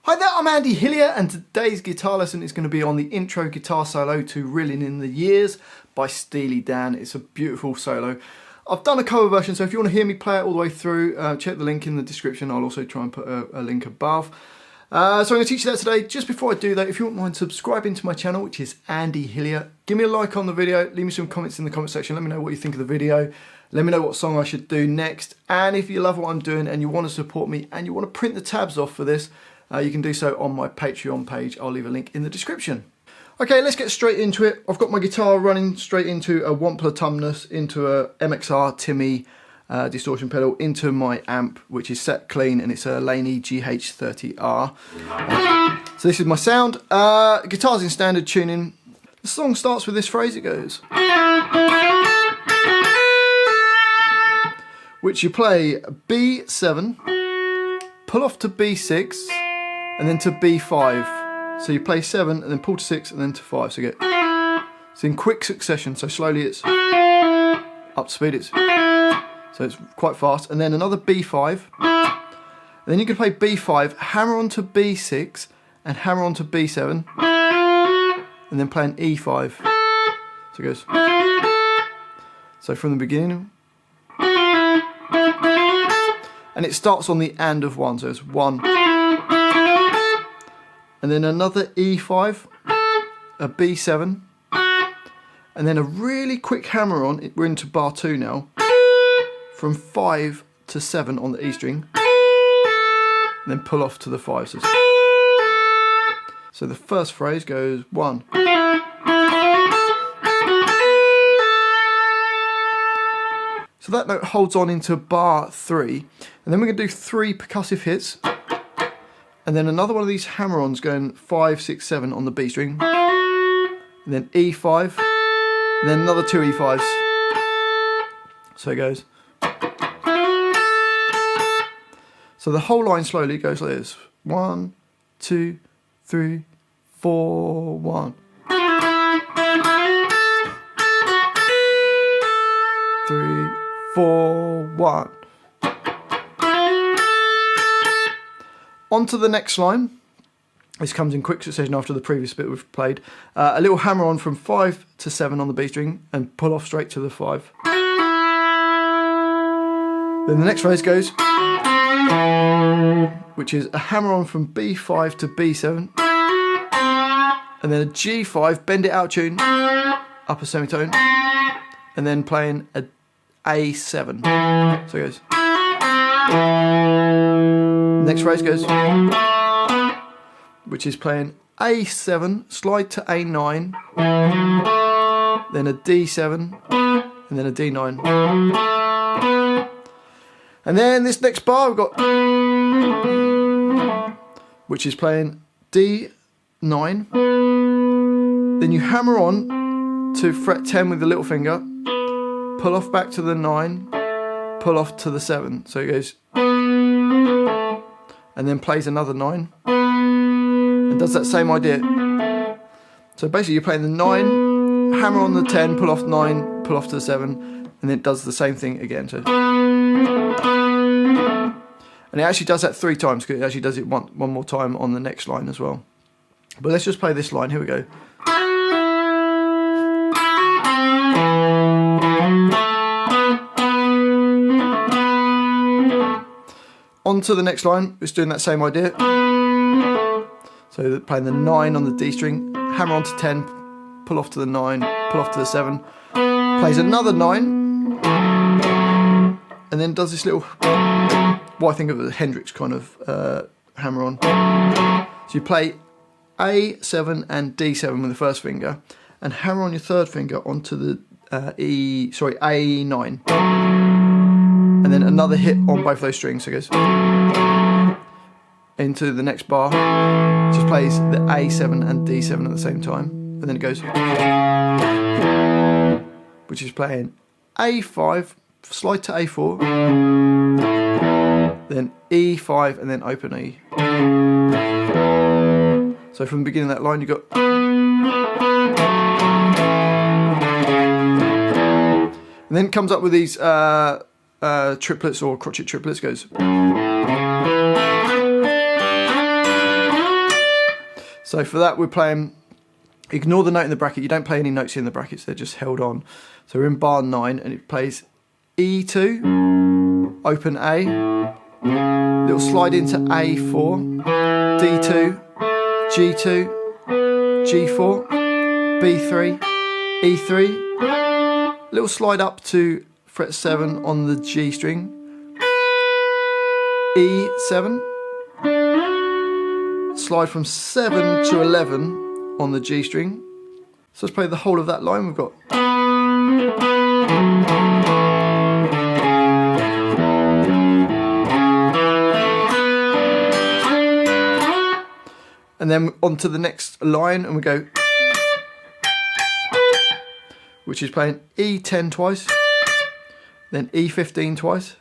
Hi there, I'm Andy Hillier, and today's guitar lesson is going to be on the intro guitar solo to Reelin In The Years by Steely Dan. It's a beautiful solo. I've done a cover version, so if you want to hear me play it all the way through, check the link in the description. I'll also try and put a link above. So I'm going to teach you that today. Just before I do that, if you wouldn't mind subscribing to my channel, which is Andy Hillier, give me a like on the video, leave me some comments in the comment section, let me know what you think of the video, let me know what song I should do next, and if you love what I'm doing and you want to support me and you want to print the tabs off for this, you can do so on my Patreon page. I'll leave a link in the description. Okay, let's get straight into it. I've got my guitar running straight into a Wampler Tumnus, into a MXR Timmy distortion pedal, into my amp, which is set clean, and it's a Laney GH30R. So this is my sound. Guitar's in standard tuning. The song starts with this phrase. It goes, which you play B7, pull off to B6, and then to B5. So you play 7 and then pull to 6 and then to 5. So you get, it's in quick succession. So slowly it's up to speed. So it's quite fast. And then another B5. And then you can play B5, hammer on to B6 and hammer on to B7. And then play an E5. So it goes. So from the beginning. And it starts on the and of 1. So it's 1. And then another E5, a B7, and then a really quick hammer on, we're into bar 2 now, from 5 to 7 on the E string, and then pull off to the 5. So the first phrase goes 1. So that note holds on into bar 3, and then we're going to do 3 percussive hits. And then another one of these hammer-ons going 5, 6, 7 on the B string. And then E5. And then another 2 E5s. So it goes. So the whole line slowly goes like this. 1, 2, 3, 4, 1. 3, 4, 1. On to the next line. This comes in quick succession after the previous bit we've played. A little hammer on from 5 to 7 on the B string and pull off straight to the 5. Then the next phrase goes, which is a hammer on from B5 to B7, and then a G5, bend it out tune, upper semitone, and then playing a A7. So it goes. Next phrase goes, which is playing A7, slide to A9, then a D7, and then a D9. And then this next bar we've got, which is playing D9, then you hammer on to fret 10 with the little finger, pull off back to the 9, pull off to the 7. So it goes, and then plays another 9 and does that same idea. So basically you're playing the 9, hammer on the 10, pull off 9, pull off to the 7, and then it does the same thing again. So, and it actually does that 3 times, because it actually does it one more time on the next line as well. But let's just play this line. Here we go. On to the next line, it's doing that same idea. So playing the 9 on the D string, hammer onto 10, pull off to the 9, pull off to the 7, plays another 9, and then does this little, what I think of as a Hendrix kind of hammer on. So you play A7 and D7 with the first finger, and hammer on your third finger onto the A9. And then another hit on both those strings, so it goes into the next bar, just plays the A7 and D7 at the same time, and then it goes, which is playing A5, slide to A4, then E5, and then open E. So from the beginning of that line you got, and then it comes up with these triplets or crotchet triplets. Goes, So for that we're playing, ignore the note in the bracket, you don't play any notes in the brackets, they're just held on. So we're in bar 9 and it plays E2, open A, little slide into A4, D2, G2, G4, B3, E3, little slide up to fret 7 on the G string, E7, slide from 7 to 11 on the G string. So let's play the whole of that line. We've got and then on to the next line and we go, which is playing E10 twice, then E15 twice,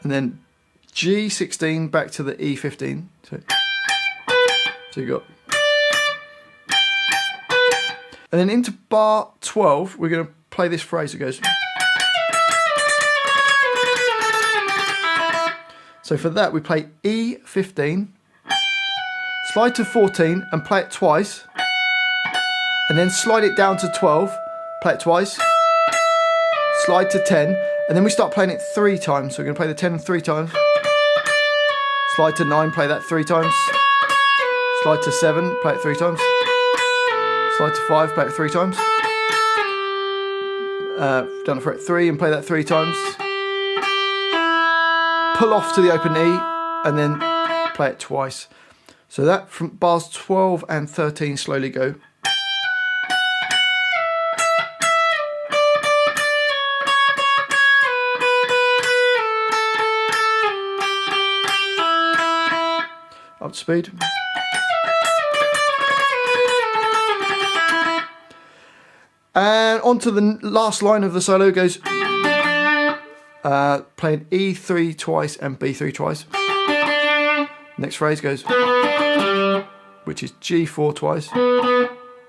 and then G16 back to the E15. So you got, and then into bar 12 we're going to play this phrase that goes. So for that we play E15, slide to 14 and play it twice, and then slide it down to 12, play it twice, slide to 10, and then we start playing it 3 times. So we're going to play the 10 3 times, slide to 9, play that 3 times, slide to 7, play it 3 times, slide to 5, play it 3 times, down to fret 3 and play that 3 times, pull off to the open E and then play it twice. So that from bars 12 and 13 slowly go. Up to speed. And on to the last line of the solo goes playing E3 twice and B3 twice. Next phrase goes, which is G4 twice,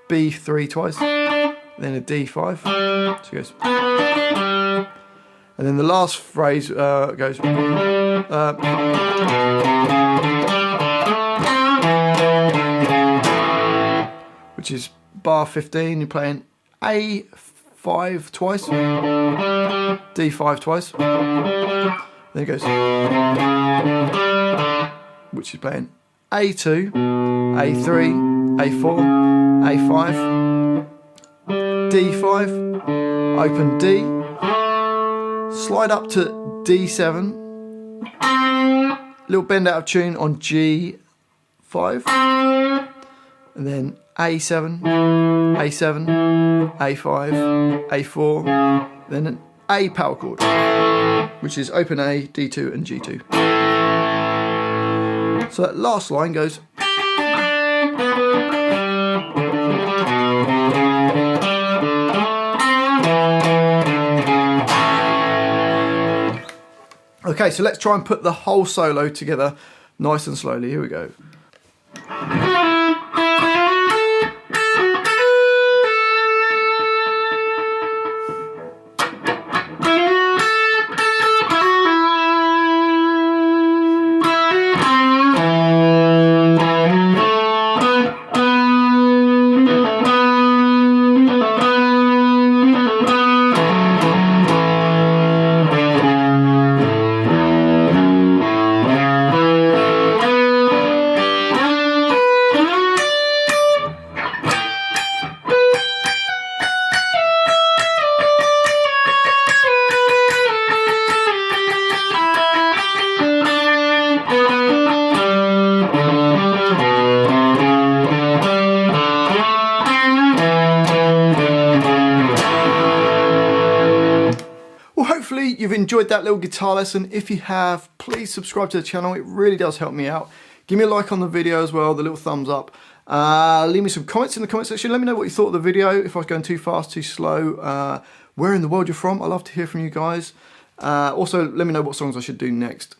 B3 twice, then a D5. So it goes, and then the last phrase goes, which is bar 15. You're playing A5 twice, D5 twice, then it goes, which is playing A2, A3, A4, A5, D5, open D, slide up to D7, little bend out of tune on G5, and then A7, A7, A5, A4, then an A power chord, which is open A, D2 and G2. So that last line goes. Okay, so let's try and put the whole solo together nice and slowly. Here we go. Hopefully you've enjoyed that little guitar lesson. If you have, please subscribe to the channel. It really does help me out. Give me a like on the video as well, the little thumbs up. Leave me some comments in the comment section. Let me know what you thought of the video, if I was going too fast, too slow, where in the world you're from. I love to hear from you guys. Also, let me know what songs I should do next.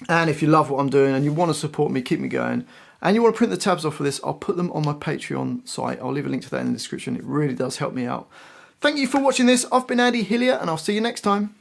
And if you love what I'm doing and you want to support me, keep me going, and you want to print the tabs off for this, I'll put them on my Patreon site. I'll leave a link to that in the description. It really does help me out. Thank you for watching this. I've been Andy Hillier, and I'll see you next time.